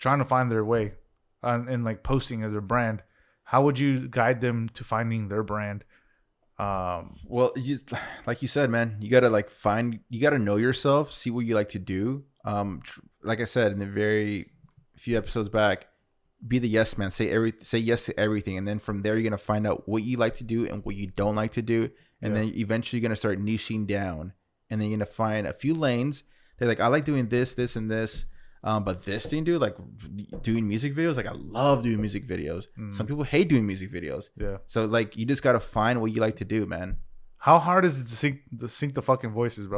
trying to find their way and like posting as their brand, how would you guide them to finding their brand? Well, like you said, man, you gotta you gotta know yourself, see what you like to do. Like I said in the very few episodes back, be the yes man. Say yes to everything, and then from there you're gonna find out what you like to do and what you don't like to do, and then eventually you're gonna start niching down, and then you're gonna find a few lanes. They're like, I like doing this, and this. But this thing, dude, like doing music videos, like I love doing music videos. Some people hate doing music videos. Yeah. So like you just gotta find what you like to do, man. How hard is it to sync the fucking voices, bro?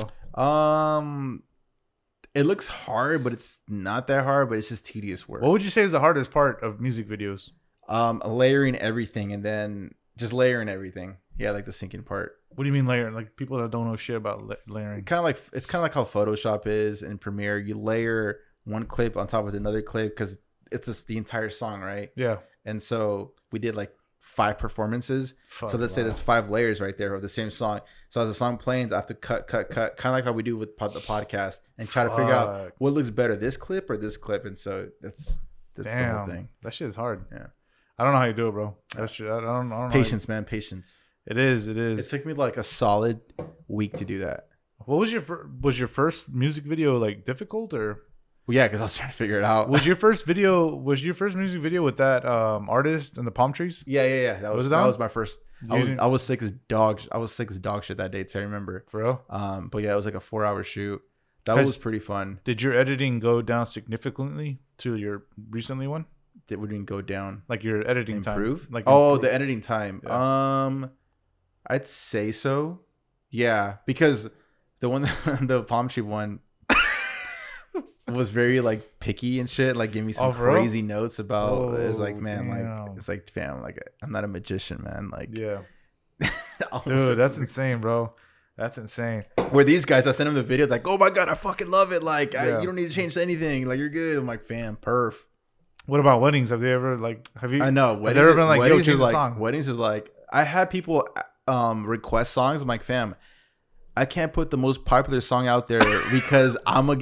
It looks hard, but it's not that hard. But it's just tedious work. What would you say is the hardest part of music videos? Layering everything and then just layering everything. Yeah, like the syncing part. What do you mean layering? Like people that don't know shit about layering. It's kind of like how Photoshop is in Premiere. You layer one clip on top of another clip because it's just the entire song, right? Yeah. And so we did like 5 performances. So let's say there's 5 layers right there of the same song. So as the song plays, I have to cut, kind of like how we do with the podcast, and try to figure out what looks better, this clip or this clip. And so that's the whole thing. That shit is hard. Yeah. I don't know how you do it, bro. That's shit. I don't know. Patience, man. Patience. It is. It took me like a solid week to do that. What was your first music video like difficult or? Well, yeah, because I was trying to figure it out. Was your first music video with that artist and the palm trees? Yeah. That was my first. I was sick as dog. I was sick as dog shit that day too. I remember. For real? But yeah, it was like a 4-hour shoot. That was pretty fun. Did your editing go down significantly to your recently one? It wouldn't go down. Like your editing improve? time? Like the editing time. Yeah. I'd say so. Yeah, because the one, the palm tree one, was very like picky and shit. Like, give me some crazy notes about. It's like, man, damn. like it's like, fam, like I'm not a magician, man. Like, yeah, dude, that's insane, bro. That's insane. Where these guys, I sent them the video, like, oh my god, I fucking love it. Like, you don't need to change anything. Like, you're good. I'm like, fam, perf. What about weddings? Have they ever have you? I know. Have they ever been like, yo, change the song? Weddings is like, I had people request songs. I'm like, fam, I can't put the most popular song out there because I can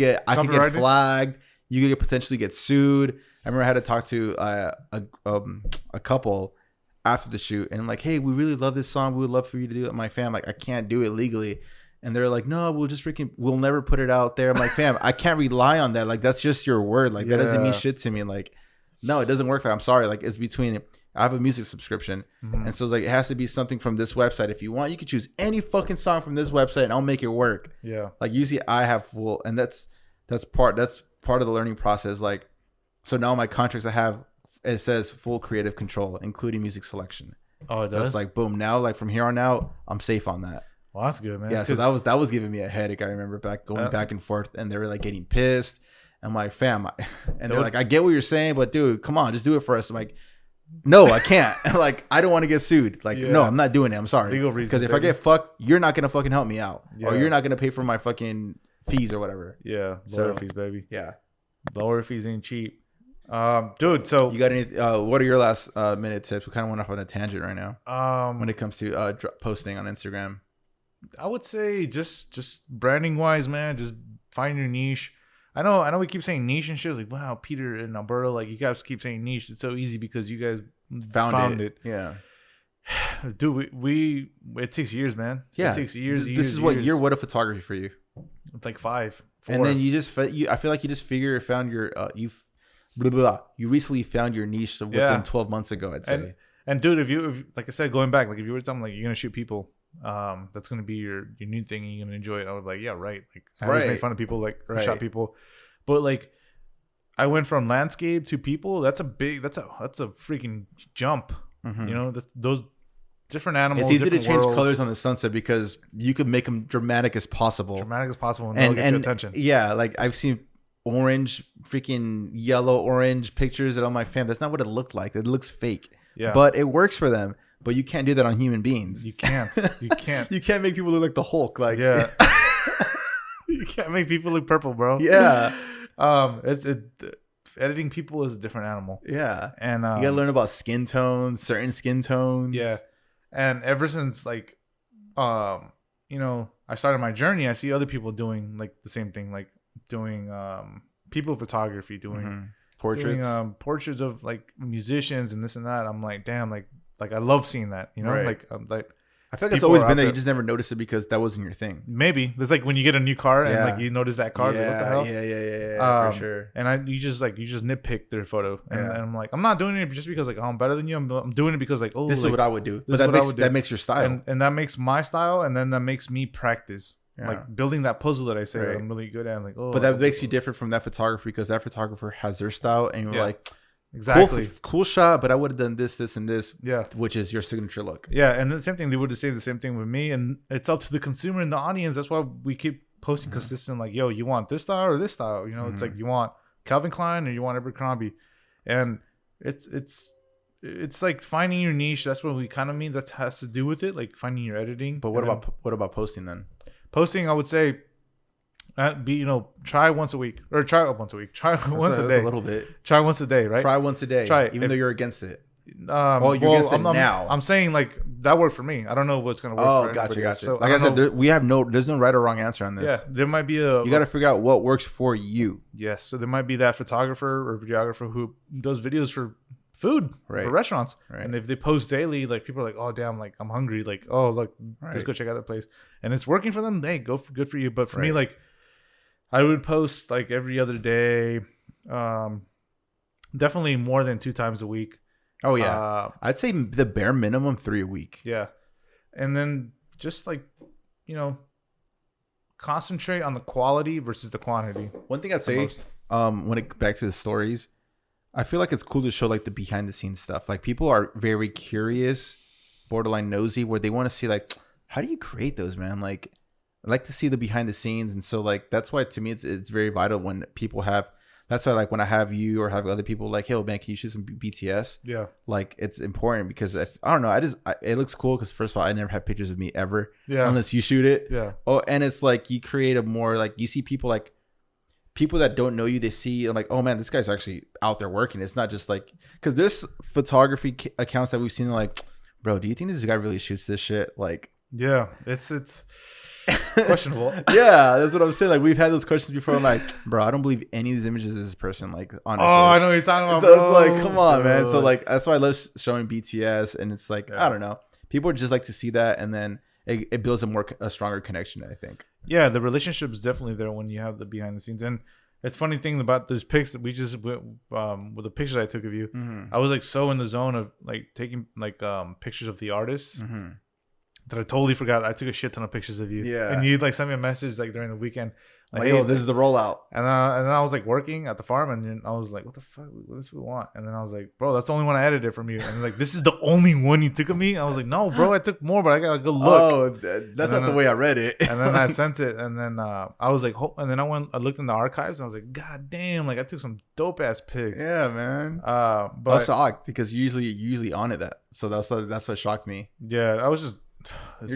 get flagged. You could potentially get sued. I remember I had to talk to a couple after the shoot, and like, hey, we really love this song. We would love for you to do it. My fam, like, I can't do it legally. And they're like, no, we'll never put it out there. I'm like, fam, I can't rely on that. Like, that's just your word. Like, that doesn't mean shit to me. Like, no, it doesn't work. I'm sorry. Like, it's between. I have a music subscription, and so it's like, it has to be something from this website. If you want, you can choose any fucking song from this website, and I'll make it work. Yeah. Like, usually I have full, and that's part of the learning process. Like, so now my contracts it says full creative control, including music selection. Oh, it does. So it's like, boom. Now, like, from here on out, I'm safe on that. Well, that's good, man. Yeah. So that was giving me a headache. I remember going back and forth, and they were like getting pissed. I'm like, fam, and they're like, I get what you're saying, but dude, come on, just do it for us. I'm like, no, I can't. Like, I don't want to get sued. Like, no, I'm not doing it. I'm sorry. Legal reasons. Because if I get fucked, you're not gonna fucking help me out, or you're not gonna pay for my fucking fees or whatever. Yeah, lawyer fees, baby. Yeah, lawyer fees ain't cheap, dude. So you got any? What are your last minute tips? We kind of went off on a tangent right now. When it comes to posting on Instagram, I would say just branding wise, man. Just find your niche. I know we keep saying niche and shit. Like, wow, Peter and Alberto, like, you guys keep saying niche. It's so easy because you guys found it. Yeah. Dude, it takes years, man. Yeah. It takes years. This is what year? What a photography for you? It's like 5, 4. And then I feel like you just found your, you recently found your niche within 12 months ago, I'd say. And dude, if like I said, going back, like if you were telling me, like, you're going to shoot people, that's going to be your new thing and you're going to enjoy it. I was like, yeah, right. Like, I always make fun of people, like, shot people. But like, I went from landscape to people. That's a freaking jump. Mm-hmm. You know, those different animals. It's easy to change colors on the sunset because you could make them dramatic as possible. And they'll get your attention. Yeah, like I've seen orange, freaking yellow, orange pictures, and I'm like, fam, that's not what it looked like. It looks fake. Yeah. But it works for them. But you can't do that on human beings. You can't. You can't. You can't make people look like the Hulk. Like, yeah. You can't make people look purple, bro. Yeah. Editing people is a different animal. Yeah. And you gotta learn about skin tones, certain skin tones. Yeah. And ever since, like, you know, I started my journey, I see other people doing like the same thing, like doing people photography, doing portraits of like musicians and this and that. I'm like, damn, like I love seeing that, you know, right. like I feel like it's always been there. You just never noticed it because that wasn't your thing. Maybe it's like when you get a new car and like you notice that car. Yeah, like, what the hell? Yeah, for sure. And you just nitpick their photo, and I'm like, I'm not doing it just because like I'm better than you. I'm doing it because like, oh, this like, is what I would do. But that makes your style, and that makes my style, and then that makes me practice. Like building that puzzle that I say that I'm really good at. Like, oh, but that makes you different from that photographer because that photographer has their style, and you're like, exactly, cool shot, but I would have done this, and this. Yeah, which is your signature look. Yeah, and the same thing. They would say the same thing with me, and it's up to the consumer and the audience. That's why we keep posting consistent. Like, yo, you want this style or this style? You know, it's like you want Calvin Klein or you want Abercrombie, and it's like finding your niche. That's what we kind of mean. That has to do with it, like finding your editing. But what about posting then? Posting, I would say, try once a week or try once a week. Try once a day. A little bit. Try once a day, right? Try once a day. Try it. Even though you're against it. You're against it now. I'm saying like that worked for me. I don't know what's gonna work. Oh, gotcha. So, like I said, there's no right or wrong answer on this. Yeah, there might be you got to figure out what works for you. Yes, so there might be that photographer or videographer who does videos for food for restaurants, and if they post daily, like people are like, oh damn, like I'm hungry, like oh look, let's go check out that place, and it's working for them. Hey, good for you. But for me, like I would post like every other day, definitely more than 2 times a week. Oh yeah, I'd say the bare minimum 3 a week. Yeah, and then just like concentrate on the quality versus the quantity. One thing I'd say, when it back to the stories, I feel like it's cool to show like the behind the scenes stuff. Like people are very curious, borderline nosy, where they want to see like, how do you create those, man? Like, I like to see the behind the scenes, and so like that's why to me it's very vital when people have. That's why like when I have you or have other people like, hey man, can you shoot some BTS? Yeah, like it's important because I don't know, it looks cool because first of all I never have pictures of me ever. Yeah, unless you shoot it. Yeah. Oh, and it's like you create a more like you see people like. People that don't know you, they see like, oh man, this guy's actually out there working. It's not just like, because there's photography accounts that we've seen like, bro, do you think this guy really shoots this shit? Like, yeah, it's questionable. Yeah, that's what I'm saying. Like we've had those questions before. I'm like, bro, I don't believe any of these images of this person. Like, honestly. Oh, I know what you're talking about. So bro. It's like, come on, man. So like, that's why I love showing BTS, and it's like, I don't know, people just like to see that, and then it builds a stronger connection, I think. Yeah, the relationship is definitely there when you have the behind the scenes. And it's funny thing about those pics that we just with the pictures I took of you. Mm-hmm. I was like so in the zone of like taking like pictures of the artists that I totally forgot. I took a shit ton of pictures of you. Yeah, and you like sent me a message like during the weekend. Like, hey, this is the rollout. And then I was like working at the farm, and I was like, what the fuck? What does we want? And then I was like, bro, that's the only one I edited from you. And like, this is the only one you took of me? I was like, no, bro, I took more, but I gotta go look. Oh, that's not the way I read it. And then I sent it, and then I was like, and then I looked in the archives, and I was like, god damn, like I took some dope ass pics. Yeah, man. But I was shocked because you're usually on it so that's what shocked me. Yeah, I was just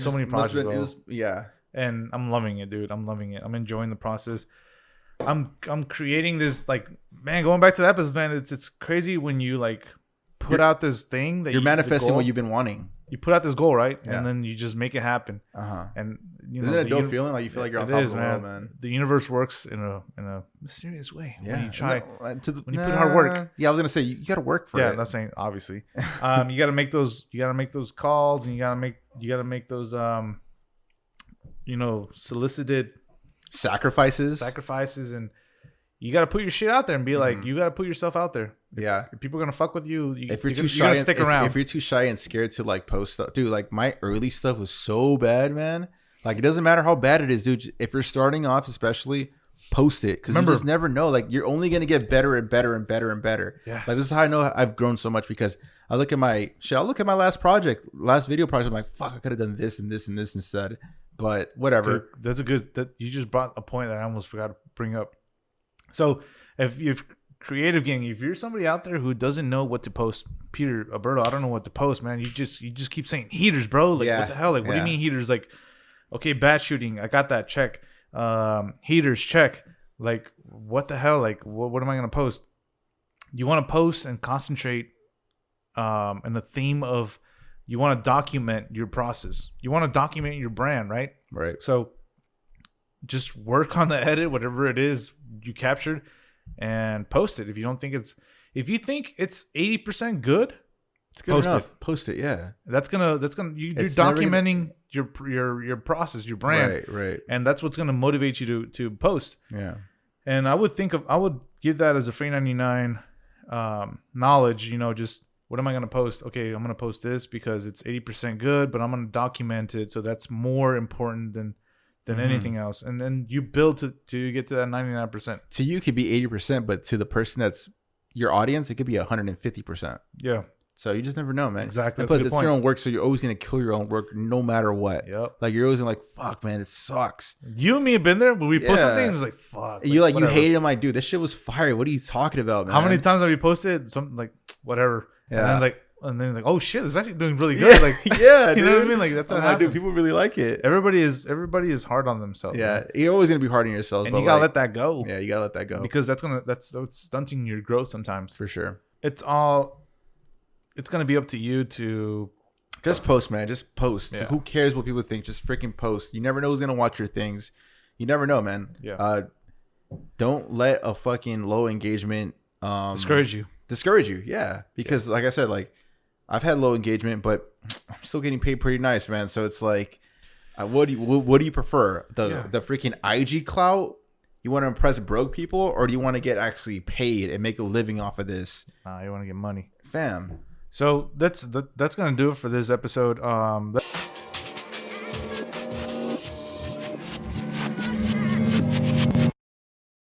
so many projects. Yeah. And I'm loving it, dude. I'm loving it. I'm enjoying the process. I'm creating this, like, man, going back to the episodes, man, it's crazy when you like put out this thing that you're manifesting what you've been wanting. You put out this goal, right? Yeah. And then you just make it happen. And isn't it a dope feeling? Like you feel like you're on top of the world, man. The universe works in a mysterious way. Yeah. When you try when you put hard work. Yeah, I was gonna say you gotta work for it. Yeah, I'm not saying obviously. You gotta make those calls, and you gotta make those solicited sacrifices, and you got to put your shit out there and be like, you got to put yourself out there. Yeah, if people are gonna fuck with you, if you're too shy, stick around. If you're too shy and scared to like post stuff, dude, like my early stuff was so bad, man. Like it doesn't matter how bad it is, dude. If you're starting off, especially, post it because you just never know. Like you're only gonna get better and better and better and better. Yes. Like this is how I know I've grown so much because I look at my last video project. I'm like, fuck, I could have done this and this and this instead. But whatever. That's a good. That you just brought a point that I almost forgot to bring up. So if you're creative gang, if you're somebody out there who doesn't know what to post, Peter Alberto, I don't know what to post, man. You just keep saying heaters, bro. Like what the hell? Like what do you mean heaters? Like okay, bat shooting, I got that, check. Heaters, check. Like what the hell? Like what am I gonna post? You want to post and concentrate in the theme of you want to document your process. You want to document your brand, right? Right. So just work on the edit, whatever it is you captured, and post it. If you think it's 80% good, it's good enough. Post it. Yeah. You're documenting your process, your brand. Right. And that's what's gonna motivate you to post. Yeah. And I would give that as a free 99 knowledge, just what am I going to post? Okay, I'm going to post this because it's 80% good, but I'm going to document it. So that's more important than anything else. And then you build to get to that 99%. To you, it could be 80%, but to the person that's your audience, it could be 150%. Yeah. So you just never know, man. Exactly. And plus, it's your own work, so you're always going to kill your own work no matter what. Yep. Like, you're always going to fuck, man, it sucks. You and me have been there, but we post something and it's like, fuck. You hate it. I'm like, dude, this shit was fire. What are you talking about, man? How many times have you posted something like, whatever? Yeah. And then oh shit, it's actually doing really good. Like, yeah, you know what I mean? Like, that's what happens. Dude, people really like it. Everybody is hard on themselves. Yeah, man. You're always going to be hard on yourself. And you got to let that go. Yeah, you got to let that go. Because that's stunting your growth sometimes. For sure. It's going to be up to you to just post, man. Just post. Yeah. Who cares what people think? Just freaking post. You never know who's going to watch your things. You never know, man. Yeah. Don't let a fucking low engagement discourage you. Yeah. Because like I said, like I've had low engagement, but I'm still getting paid pretty nice, man. So it's like, what do you prefer? The freaking IG clout? You want to impress broke people, or do you want to get actually paid and make a living off of this? You want to get money, fam. So that's gonna do it for this episode.